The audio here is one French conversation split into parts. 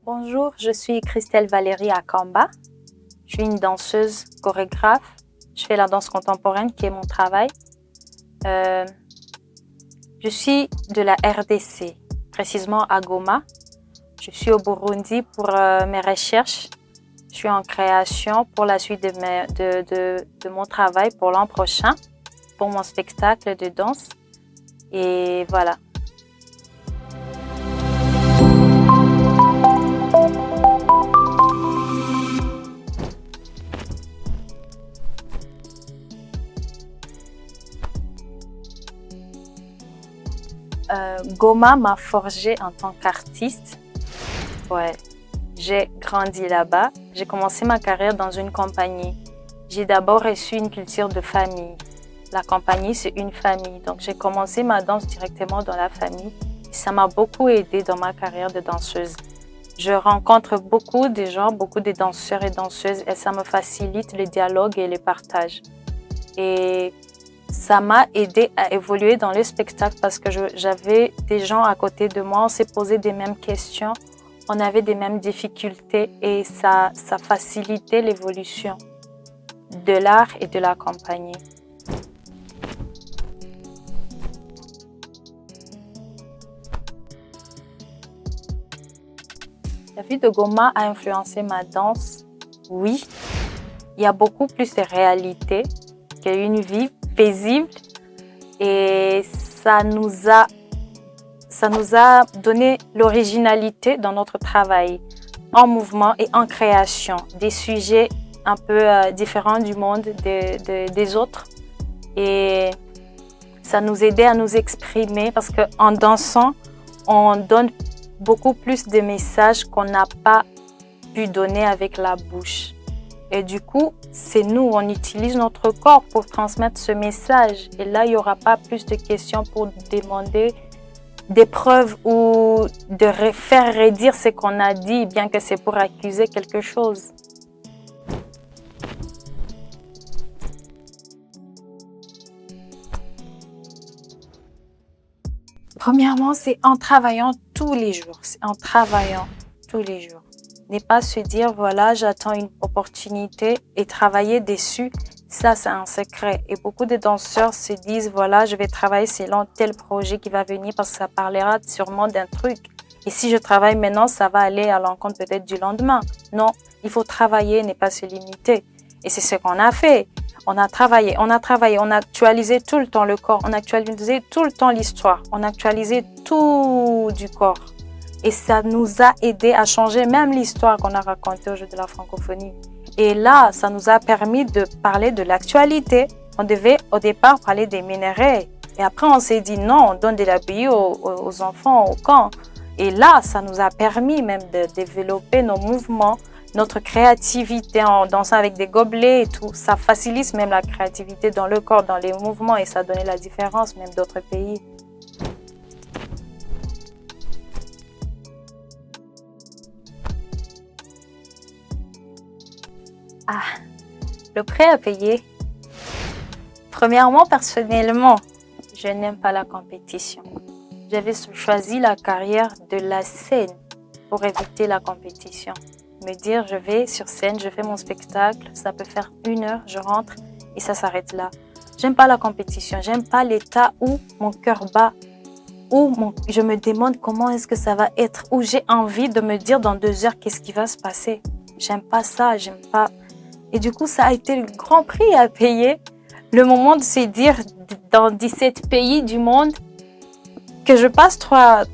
Bonjour, je suis Christelle Valérie Akamba. Je suis une danseuse chorégraphe. Je fais la danse contemporaine qui est mon travail. Je suis de la RDC, précisément à Goma. Je suis au Burundi pour mes recherches. Je suis en création pour la suite de mon travail pour l'an prochain, pour mon spectacle de danse. Et voilà. Goma m'a forgée en tant qu'artiste. Ouais, j'ai grandi là-bas. J'ai commencé ma carrière dans une compagnie. J'ai d'abord reçu une culture de famille. La compagnie, c'est une famille. Donc, j'ai commencé ma danse directement dans la famille. Et ça m'a beaucoup aidée dans ma carrière de danseuse. Je rencontre beaucoup de gens, beaucoup de danseurs et danseuses et ça me facilite le dialogue et le partage. Et ça m'a aidé à évoluer dans le spectacle parce que j'avais des gens à côté de moi, on s'est posé des mêmes questions, on avait des mêmes difficultés et ça facilitait l'évolution de l'art et de la compagnie. La vie de Goma a influencé ma danse, oui. Il y a beaucoup plus de réalité qu'une vie paisible et ça nous a donné l'originalité dans notre travail, en mouvement et en création, des sujets un peu différents du monde des autres et ça nous aidait à nous exprimer parce qu'en dansant, on donne beaucoup plus de messages qu'on n'a pas pu donner avec la bouche. Et du coup, c'est nous, on utilise notre corps pour transmettre ce message. Et là, il n'y aura pas plus de questions pour demander des preuves ou de faire redire ce qu'on a dit, bien que c'est pour accuser quelque chose. Premièrement, c'est en travaillant tous les jours. C'est en travaillant tous les jours. Ne pas se dire, voilà, j'attends une opportunité et travailler dessus, ça, c'est un secret. Et beaucoup de danseurs se disent, voilà, je vais travailler selon tel projet qui va venir parce que ça parlera sûrement d'un truc. Et si je travaille maintenant, ça va aller à l'encontre peut-être du lendemain. Non, il faut travailler, ne pas se limiter. Et c'est ce qu'on a fait. On a travaillé, on a actualisé tout le temps le corps, on a actualisé tout le temps l'histoire, on a actualisé tout du corps. Et ça nous a aidé à changer même l'histoire qu'on a racontée au jeu de la francophonie. Et là, ça nous a permis de parler de l'actualité. On devait au départ parler des minéraux. Et après, on s'est dit non, on donne de la bille aux enfants au camp. Et là, ça nous a permis même de développer nos mouvements, notre créativité en dansant avec des gobelets et tout. Ça facilite même la créativité dans le corps, dans les mouvements et ça donnait la différence même d'autres pays. Ah, le prêt à payer. Premièrement, personnellement, je n'aime pas la compétition. J'avais choisi la carrière de la scène pour éviter la compétition. Me dire, je vais sur scène, je fais mon spectacle, ça peut faire 1 heure, je rentre et ça s'arrête là. J'aime pas la compétition, j'aime pas l'état où mon cœur bat, où je me demande comment est-ce que ça va être, où j'ai envie de me dire dans 2 heures qu'est-ce qui va se passer. J'aime pas ça, j'aime pas. Et du coup, ça a été le grand prix à payer. Le moment de se dire dans 17 pays du monde que je passe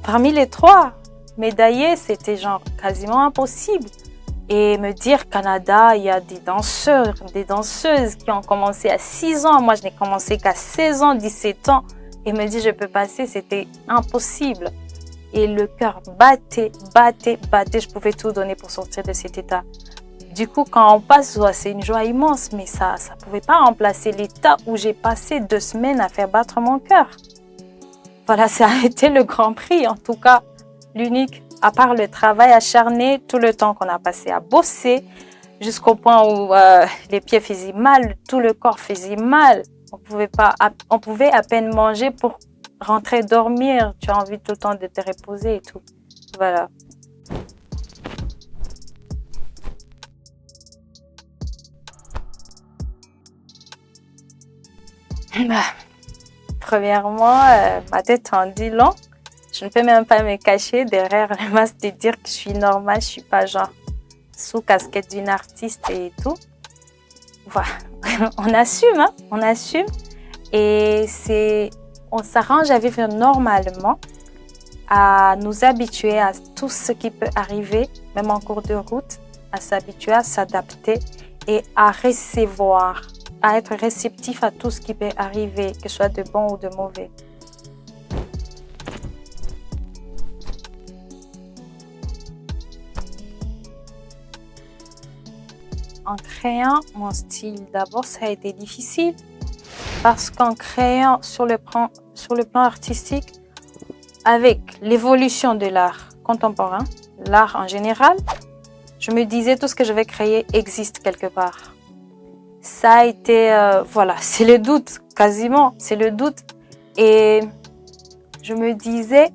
parmi les 3 médaillés, c'était genre quasiment impossible. Et me dire Canada, il y a des danseurs, des danseuses qui ont commencé à 6 ans. Moi, je n'ai commencé qu'à 16 ans, 17 ans. Et me dire je peux passer, c'était impossible. Et le cœur battait. Je pouvais tout donner pour sortir de cet état. Du coup, quand on passe, c'est une joie immense, mais ça ne pouvait pas remplacer l'état où j'ai passé 2 semaines à faire battre mon cœur. Voilà, ça a été le grand prix, en tout cas, l'unique. À part le travail acharné, tout le temps qu'on a passé à bosser, jusqu'au point où les pieds faisaient mal, tout le corps faisait mal. On pouvait à peine manger pour rentrer dormir. Tu as envie tout le temps de te reposer et tout. Voilà. Premièrement, ma tête en dit long. Je ne peux même pas me cacher derrière le masque de dire que je suis normale. Je suis pas genre sous casquette d'une artiste et tout. Voilà. On assume, hein? On assume. Et on s'arrange à vivre normalement, à nous habituer à tout ce qui peut arriver, même en cours de route, à s'habituer, à s'adapter et à recevoir, à être réceptif à tout ce qui peut arriver, que ce soit de bon ou de mauvais. En créant mon style, d'abord, ça a été difficile parce qu'en créant sur le plan artistique, avec l'évolution de l'art contemporain, l'art en général, je me disais tout ce que je vais créer existe quelque part. Ça a été, voilà, c'est le doute, quasiment, c'est le doute. Et je me disais,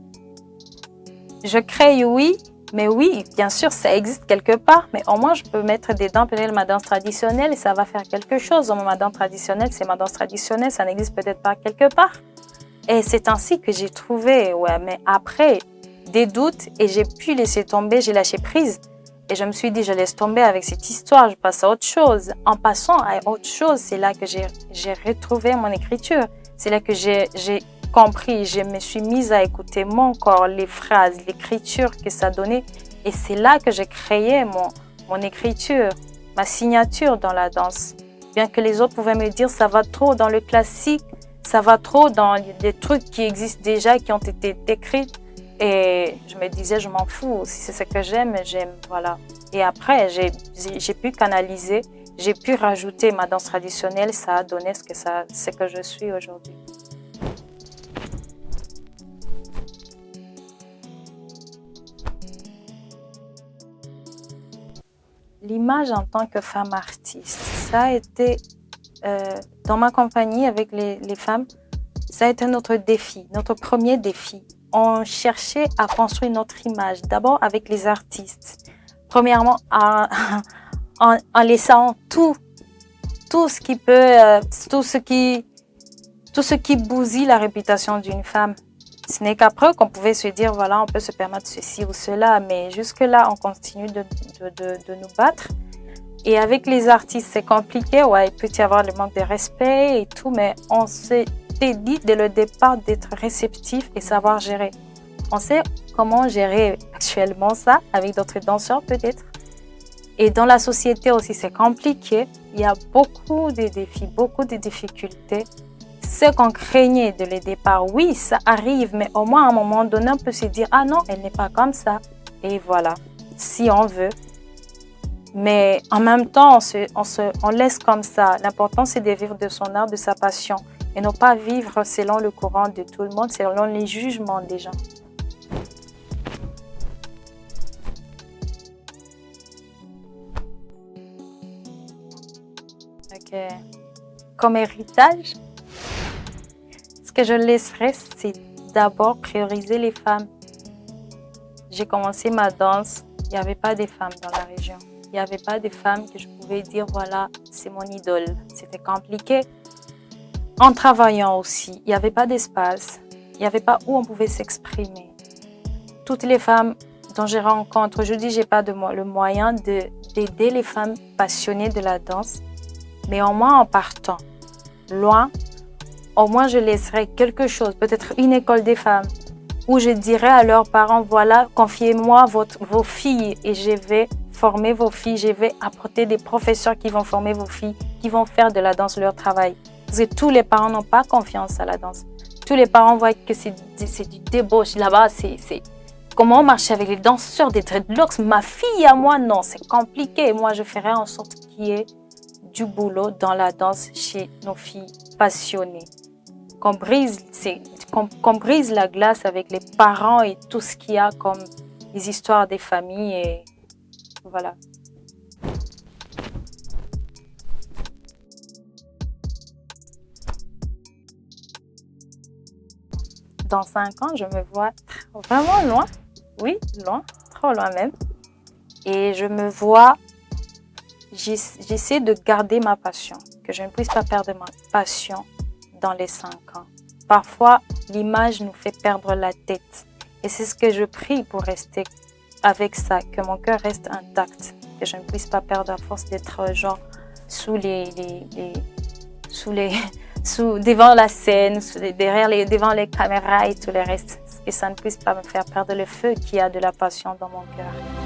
je crée, oui, mais oui, bien sûr, ça existe quelque part, mais au moins, je peux mettre dedans peut-être ma danse traditionnelle et ça va faire quelque chose. Ma danse traditionnelle, c'est ma danse traditionnelle, ça n'existe peut-être pas quelque part. Et c'est ainsi que j'ai trouvé, ouais, mais après, des doutes et j'ai pu laisser tomber, j'ai lâché prise. Et je me suis dit, je laisse tomber avec cette histoire, je passe à autre chose. En passant à autre chose, c'est là que j'ai retrouvé mon écriture. C'est là que j'ai compris, je me suis mise à écouter mon corps, les phrases, l'écriture que ça donnait. Et c'est là que j'ai créé mon écriture, ma signature dans la danse. Bien que les autres pouvaient me dire, ça va trop dans le classique, ça va trop dans des trucs qui existent déjà, qui ont été écrits. Et je me disais, je m'en fous. Si c'est ce que j'aime, voilà. Et après, j'ai pu canaliser, j'ai pu rajouter ma danse traditionnelle. Ça a donné ce que je suis aujourd'hui. L'image en tant que femme artiste, ça a été, dans ma compagnie avec les femmes, ça a été notre défi, notre premier défi. On cherchait à construire notre image, d'abord avec les artistes. Premièrement, en laissant tout ce qui peut, tout ce qui bousille la réputation d'une femme. Ce n'est qu'après qu'on pouvait se dire, voilà, on peut se permettre ceci ou cela, mais jusque-là, on continue de nous battre. Et avec les artistes, c'est compliqué, ouais, il peut y avoir le manque de respect et tout, mais on s'est dit dès le départ d'être réceptif et savoir gérer. On sait comment gérer actuellement ça avec d'autres danseurs peut-être. Et dans la société aussi, c'est compliqué. Il y a beaucoup de défis, beaucoup de difficultés. Ce qu'on craignait dès le départ, oui, ça arrive, mais au moins à un moment donné, on peut se dire, ah non, elle n'est pas comme ça. Et voilà, si on veut. Mais en même temps, on laisse comme ça. L'important, c'est de vivre de son art, de sa passion. Et non pas vivre selon le courant de tout le monde, selon les jugements des gens. Ok. Comme héritage, ce que je laisserais, c'est d'abord prioriser les femmes. J'ai commencé ma danse, il n'y avait pas de femmes dans la région. Il n'y avait pas de femmes que je pouvais dire, voilà, c'est mon idole. C'était compliqué. En travaillant aussi, il n'y avait pas d'espace. Il n'y avait pas où on pouvait s'exprimer. Toutes les femmes dont je rencontre, je dis, je n'ai pas le moyen d'aider les femmes passionnées de la danse. Mais au moins en partant loin, au moins je laisserai quelque chose, peut-être une école des femmes, où je dirais à leurs parents, voilà, confiez-moi vos filles et je vais former vos filles, je vais apporter des professeurs qui vont former vos filles, qui vont faire de la danse leur travail. Parce que tous les parents n'ont pas confiance à la danse. Tous les parents voient que c'est du débauche. Là-bas, c'est comment marcher avec les danseurs, des dreadlocks. Ma fille à moi, non, c'est compliqué. Moi, je ferai en sorte qu'il y ait du boulot dans la danse chez nos filles passionnées. Qu'on brise la glace avec les parents et tout ce qu'il y a comme les histoires des familles. Et voilà. Dans 5 ans, je me vois vraiment loin. Oui, loin, trop loin même. Et je me vois, j'essaie de garder ma passion, que je ne puisse pas perdre ma passion dans les 5 ans. Parfois, l'image nous fait perdre la tête. Et c'est ce que je prie pour rester avec ça, que mon cœur reste intact, que je ne puisse pas perdre à force d'être genre devant la scène, devant les caméras et tout le reste. Que ça ne puisse pas me faire perdre le feu qui a de la passion dans mon cœur.